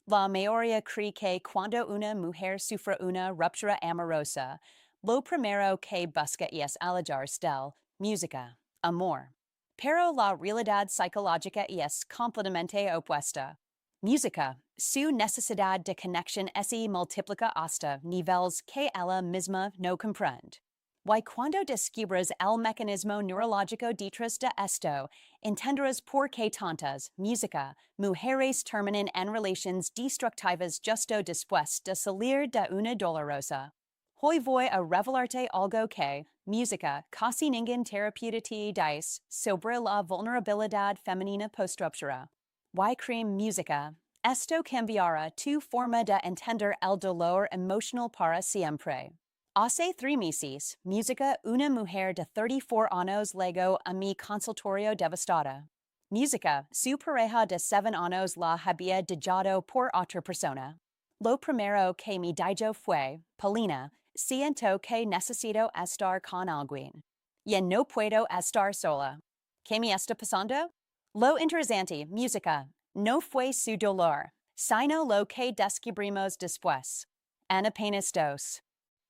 La mayoría cree que cuando una mujer sufre una ruptura amorosa, lo primero que busca es alejarse del música, amor. Pero la realidad psicológica es completamente opuesta. Música, su necesidad de conexión se multiplica hasta niveles que ella misma no comprende. Y cuando descubres el mecanismo neurológico detrás de esto, entenderás por qué tantas, música, mujeres terminan en relaciones destructivas justo después de salir de una dolorosa. Hoy voy a revelarte algo que, música, casi ningún terapeuta dice sobre la vulnerabilidad femenina post-ruptura. Y cream música. Esto cambiará tu forma de entender el dolor emocional para siempre. Hace 3 meses, música, una mujer de 34 años llegó a mi consultorio devastada. Música, su pareja de 7 años la había dejado por otra persona. Lo primero que me dijo fue, Paulina, siento que necesito estar con alguien. Y no puedo estar sola. ¿Qué me está pasando? Lo interesante, música, no fue su dolor, sino lo que descubrimos después. En apenas 2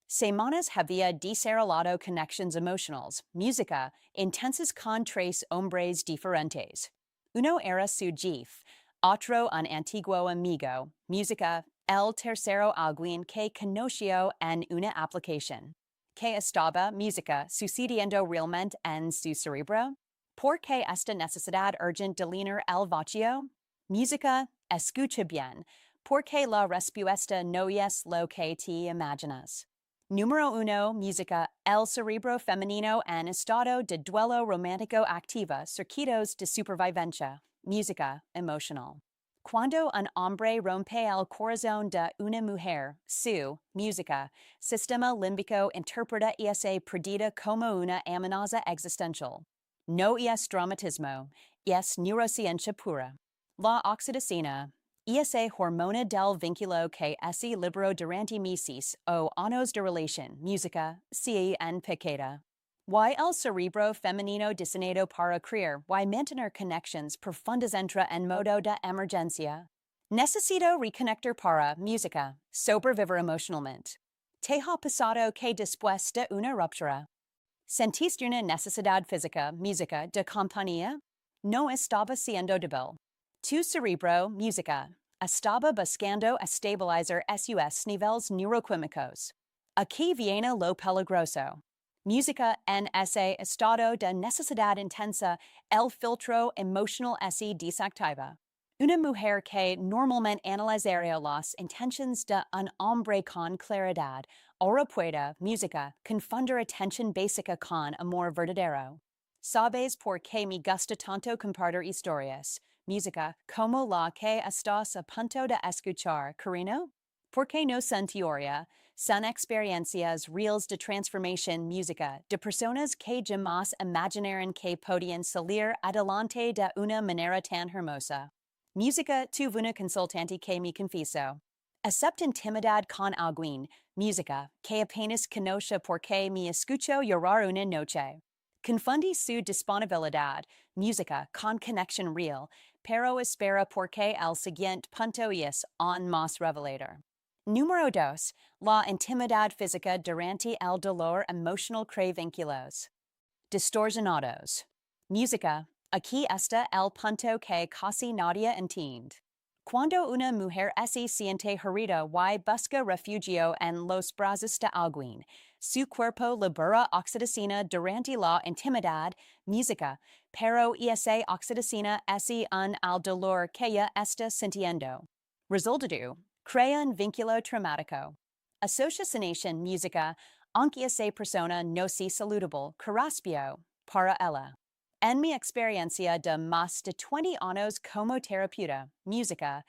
semanas había desarrollado conexiones emocionales, música, intensas con 3 hombres diferentes. Uno era su jefe, otro un antiguo amigo, música, el tercero alguien que conoció en una aplicación. ¿Qué estaba, música, sucediendo realmente en su cerebro? ¿Por qué esta necesidad urgente de llenar el vacío? Música, escucha bien, porque la respuesta no es lo que te imaginas. Número 1. Música. El cerebro femenino en estado de duelo romántico activa circuitos de supervivencia. Música. Emocional. Cuando un hombre rompe el corazón de una mujer, su música, sistema límbico interpreta esa pérdida como una amenaza existencial. No es dramatismo, es neurociencia pura. La oxitocina, esa hormona del vínculo que se liberó durante meses o años de relación, música, sí en pecado. Y el cerebro femenino diseñado para crear y mantener conexiones profundas entra en modo de emergencia. Necesito reconectar para música, sobrevivir emocionalmente. ¿Te ha pasado que después de una ruptura sentiste una necesidad física, música, de compañía? No estaba siendo débil. Tu cerebro, música, estaba buscando estabilizar sus niveles neuroquímicos. Aquí viene lo peligroso. Música en ese estado de necesidad intensa, el filtro emocional se desactiva. Una mujer que normalmente analizaría las intenciones de un hombre con claridad, ahora puede, música, confundir atención básica con amor verdadero. ¿Sabes por qué me gusta tanto compartir historias? Música, como la que estás a punto de escuchar, Carino? Porque no son teoría, son experiencias reales de transformación música de personas que jamás imaginaron que podían salir adelante de una manera tan hermosa. Música, tuve una consultante que me confesó. Acepta intimidad con alguien, música, que apenas conoce porque me escuchó llorar una noche. Confundí su disponibilidad, música, con conexión real, pero espera porque el siguiente punto es aún más revelador. Número 2. La intimidad física durante el dolor emocional crea vínculos distorsionados. Música. Aquí está el punto que casi nadie entiende. Cuando una mujer se siente herida y busca refugio en los brazos de alguien, su cuerpo libera oxitocina durante la intimidad, música, pero esa oxitocina es un al dolor que ella está sintiendo. Resultado, crea un vínculo traumático. Asociación música, aunque esa persona no sea saludable, carraspio, para ella. En mi experiencia de más de 20 años como terapeuta, música,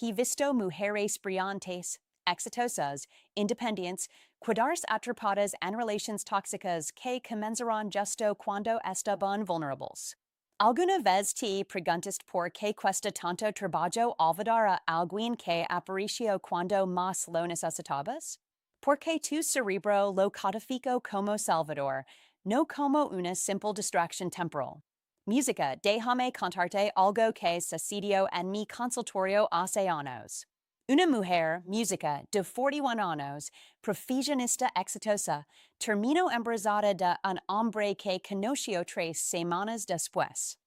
he visto mujeres brillantes, exitosas, independientes, cuidarse atrapadas en relaciones tóxicas que comenzaron justo cuando estaban vulnerables. ¿Alguna vez te preguntaste por qué cuesta tanto trabajo olvidar a alguien que apareció cuando más lo necesitabas? Porque tu cerebro lo codificó como salvador, no como una simple distracción temporal. Música, déjame contarte algo que sucedió en mi consultorio hace años. Una mujer, música, de 41 años, profesionista exitosa, terminó embarazada de un hombre que conoció 3 semanas después.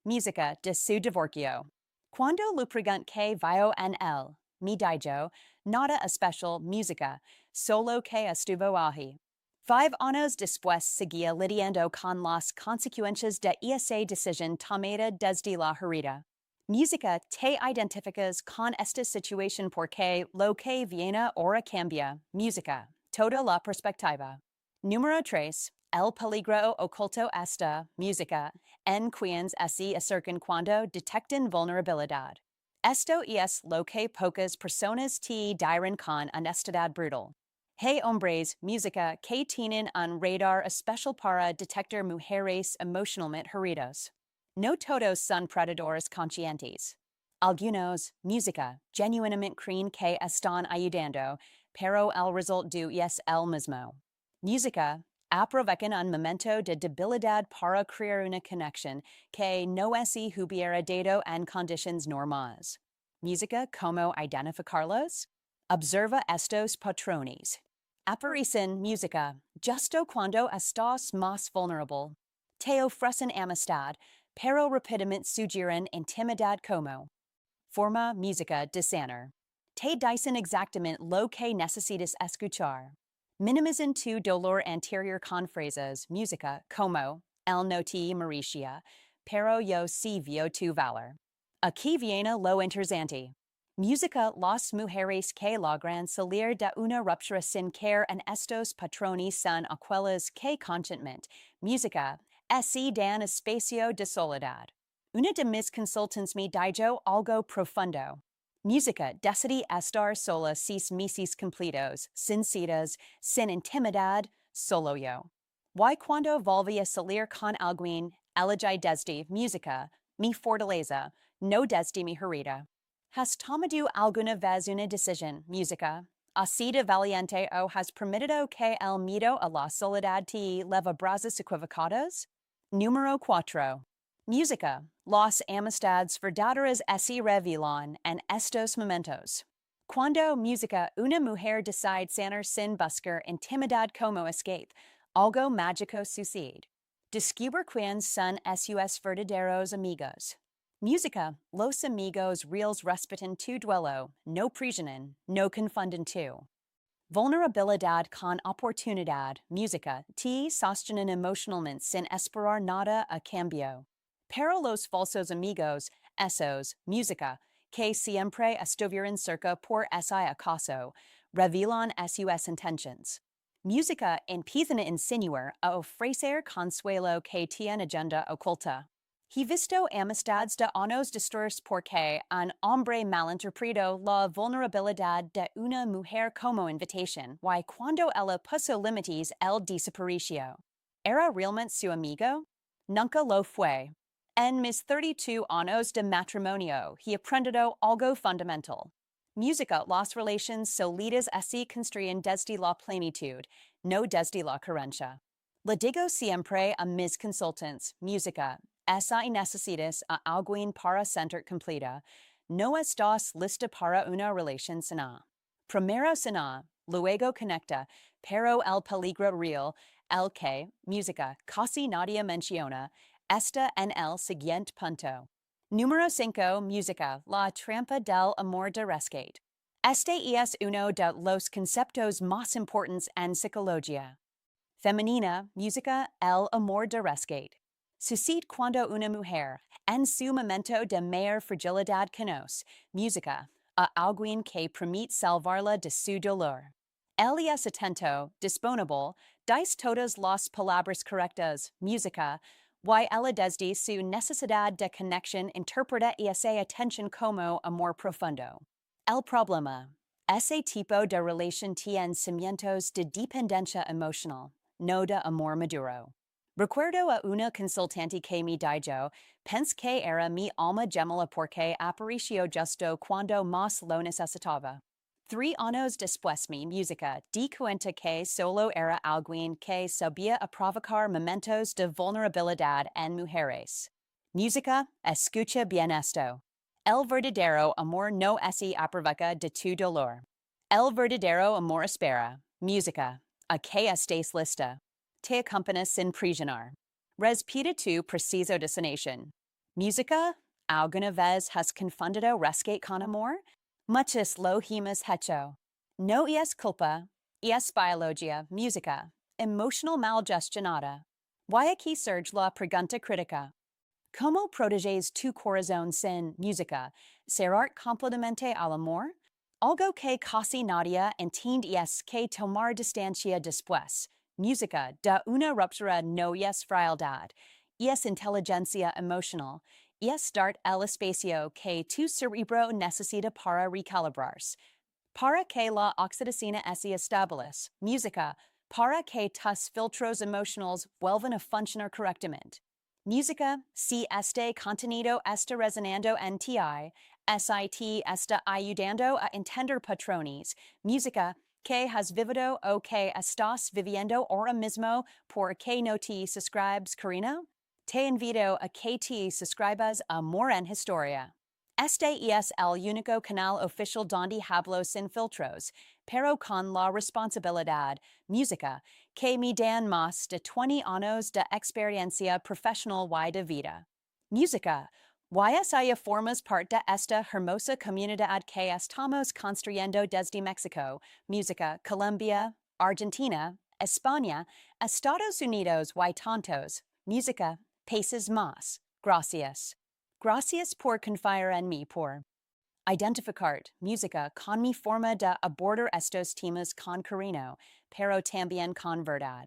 Música de su divorcio. Cuando lo pregunté vio en él, mi dijo, nada especial música, solo que estuvo ahí. 5 años después seguía lidiando con las consecuencias de esa decisión tomada desde la herida. Música, te identificas con esta situación porque lo que viene ahora cambia. Música, toda la perspectiva. Número 3. El peligro oculto esta música en quienes se acercan cuando detectan vulnerabilidad. Esto es lo que pocas personas te dirán con honestidad brutal. Hey hombres, música que tienen un radar especial para detectar mujeres emocionalmente heridas. No todos son predadores conscientes. Algunos, música, genuinamente creen que están ayudando, pero el resultado es el mismo. Música, aprovechan un momento de debilidad para crear una conexión que no se hubiera dado en condiciones normales. Música, ¿cómo identificarlos? Observa estos patrones. Aparecen música justo cuando estás más vulnerable. Te ofrecen amistad, pero rápidamente sugieren intimidad como. Forma música de sanar. Te dicen exactamente lo que necesitas escuchar. Minimizan tu dolor anterior con frases, música como, el no te merecía, pero yo sí vio tu valor. Aquí viene lo interesante. Música las mujeres que logran salir de una ruptura sin caer en estos patrones son aquellas que conscientemente, música, se dan espacio de soledad. Una de mis consultants me dijo algo profundo. Música decidí estar sola 6 meses completos, sin citas, sin intimidad, solo yo. Y cuando volví a salir con alguien, elegí desde música, mi fortaleza, no desde mi herida. ¿Has tomado alguna vez una decisión, música, así de valiente o has permitido que el miedo a la soledad te leve brazos equivocados? Número 4. Música, las amistades verdaderas se revelan en estos momentos. Cuando música una mujer decide sanar sin buscar intimidad como escape, algo mágico sucede. Descubre quiénes son sus verdaderos amigos. Música, los amigos reales respetan tu duelo, no prisionen, no confunden tu. Vulnerabilidad con oportunidad, música, te sostienen emocionalmente sin esperar nada a cambio. Pero los falsos amigos, esos, música, que siempre estuvieron cerca por ese acaso, revelan sus intentions. Música empiezan a insinuar a ofrecer consuelo que tiene agenda oculta. He visto amistades de años destruidas porque un hombre malinterpretó la vulnerabilidad de una mujer como invitación y cuando ella puso límites él desapareció. ¿Era realmente su amigo? Nunca lo fue. En mis 32 años de matrimonio, he aprendido algo fundamental. Música, las relaciones sólidas se construyen desde la plenitud, no desde la carencia. Le digo siempre a mis consultants, música, si necesitas a alguien para sentir completa, no estás lista para una relación sana. Primero sana, luego conecta, pero el peligro real, el que, música, casi nadie menciona, está en el siguiente punto. Número 5. Música, la trampa del amor de rescate. Este es uno de los conceptos más importantes en psicología. Femenina, música, el amor de rescate. Sucede cuando una mujer, en su momento de mayor fragilidad conoce, música, a alguien que permite salvarla de su dolor. Él es atento, disponible, dice todas las palabras correctas, música, y ella desde su necesidad de conexión interpreta esa atención como amor profundo. El problema. Ese tipo de relación tiene cimientos de dependencia emocional, no de amor maduro. Recuerdo a una consultante que me dijo, pensé que era mi alma gemela porque apareció justo cuando más lo necesitaba. 3 años después mi música di cuenta que solo era alguien que sabía provocar momentos de vulnerabilidad en mujeres. Música, escucha bien esto. El verdadero amor no es aprovecha de tu dolor. El verdadero amor espera. Música. A que estés lista. Te acompaña sin prisionar. Respira tu preciso destination. Música. Alguna vez has confundido rescate con amor? Muchas lo hemos hecho. No es culpa. Es biología. Música. Emotional malgestionada. Why aquí surge la pregunta crítica? ¿Cómo proteges tu corazón sin música? ¿Será completamente al amor? Algo que casi nadie entiende es que tomar distancia después. Música de una ruptura no es frialdad, es inteligencia emocional, es dar el espacio que tu cerebro necesita para recalibrarse. Para que la oxitocina se estabilice. Música, para que tus filtros emocionales vuelvan a funcionar correctamente. Música, si este contenido está resonando en ti, SIT está ayudando a entender patrones. Música, que has vivido o que estás viviendo ahora mismo por que no te suscribes, Carino? Te invito a que te suscribas a More en Historia. Este es el único canal oficial donde hablo sin filtros, pero con la responsabilidad, música, que me dan más de 20 años de experiencia profesional y de vida. Música, YSIA formas parte de esta hermosa comunidad que estamos construyendo desde México, música, Colombia, Argentina, España, Estados Unidos y tantos, música, países más. Gracias. Gracias por confiar en mí, por identificar música con mi forma de abordar estos temas con cariño, pero también con verdad.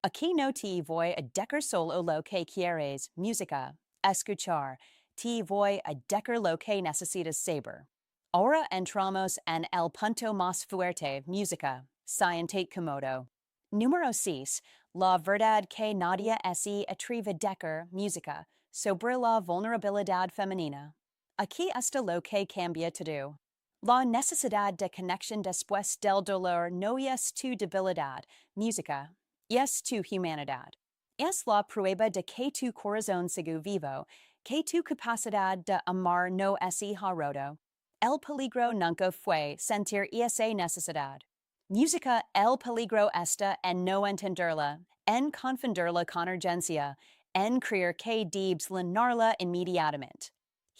Aquí no te voy a dejar solo lo que quieres, música, escuchar, te voy a dejar lo que necesitas saber. Ahora entramos en el punto más fuerte, música, siente cómodo. Número 6. La verdad que nadie se atreve a dejar, música, sobre la vulnerabilidad femenina. Aquí está lo que cambia todo. La necesidad de conexión después del dolor no es tu debilidad, música, es tu humanidad. Es la prueba de que tu corazón sigue vivo, que tu capacidad de amar no ha roto. El peligro nunca fue sentir esa necesidad. Música, el peligro está en no entenderla, en confundirla con urgencia, en creer que debes llenarla inmediatamente.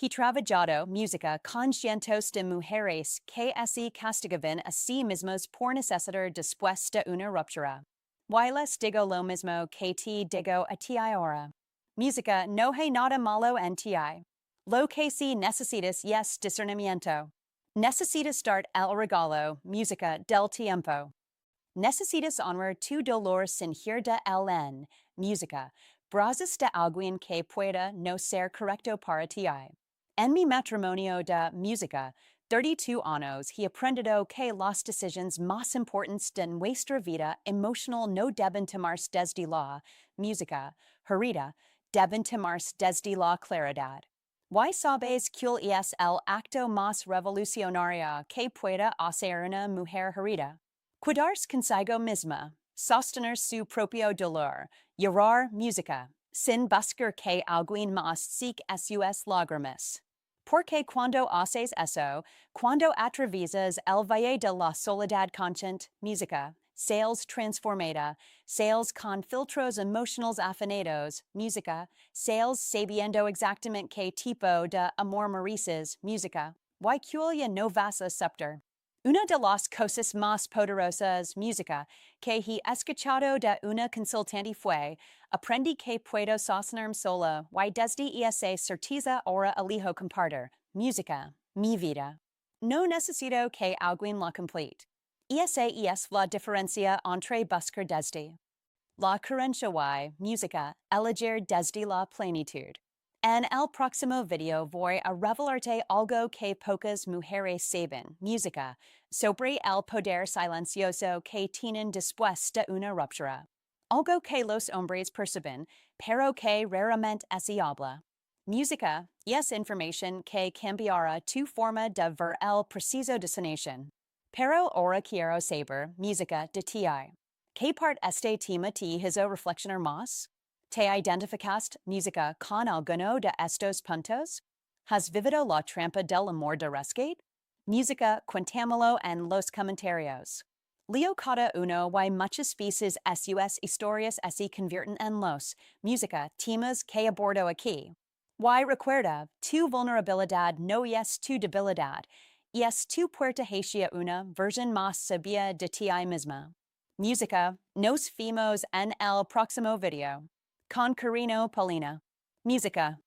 He trabajado música con cientos de mujeres que se castigaban a sí mismos por necesitar después de una ruptura. Y les digo lo mismo que te digo a ti ahora. Música no hay nada malo en ti. Lo que sí necesitas es discernimiento. Necesitas dar el regalo, música del tiempo. Necesitas honrar tu dolor sin ir de él en música. Brazos de alguien que pueda no ser correcto para ti. En mi matrimonio de música, 32 años, he aprendido que las decisiones más importantes de nuestra vida emocional no deben tomarse desde la música herida, deben tomarse desde la claridad. ¿Why sabes cuál es el acto más revolucionario que pueda hacer una mujer herida? Cuidarse consigo misma, sostener su propio dolor, llorar música, sin buscar que alguien más seque sus lágrimas. Porque cuando haces eso, cuando atraviesas el valle de la soledad consciente, música, sales transformada, sales con filtros emocionales afinados, música, sales sabiendo exactamente qué tipo de amor mereces, música, y cuya no vas a aceptar. Una de las cosas más poderosas, música, que he escuchado de una consultante fue, aprendí que puedo sostenerme sola, y desde esa certeza ahora elijo compartir, música, mi vida. No necesito que alguien la complete. Esa es la diferencia entre buscar desde la carencia y música, elegir desde la plenitud. En el próximo video voy a revelarte algo que pocas mujeres saben, música, sobre el poder silencioso que tienen después de una ruptura. Algo que los hombres perciben, pero que raramente se habla. Música es información que cambiará tu forma de ver el preciso destination. Pero ahora quiero saber, música de ti. ¿Qué parte este tema te hizo reflexionar más? ¿Te identificaste música con alguno de estos puntos? Has vivido la trampa del amor de rescate? Música, cuéntamelo en los comentarios. Leo cada uno y muchas veces sus historias se convierten en los música temas que abordo aquí. Y recuerda, tu vulnerabilidad no es tu debilidad, es tu puerta hacia una versión más sabia de ti misma. Música, nos vemos en el próximo video. Con Carino Paulina. Música.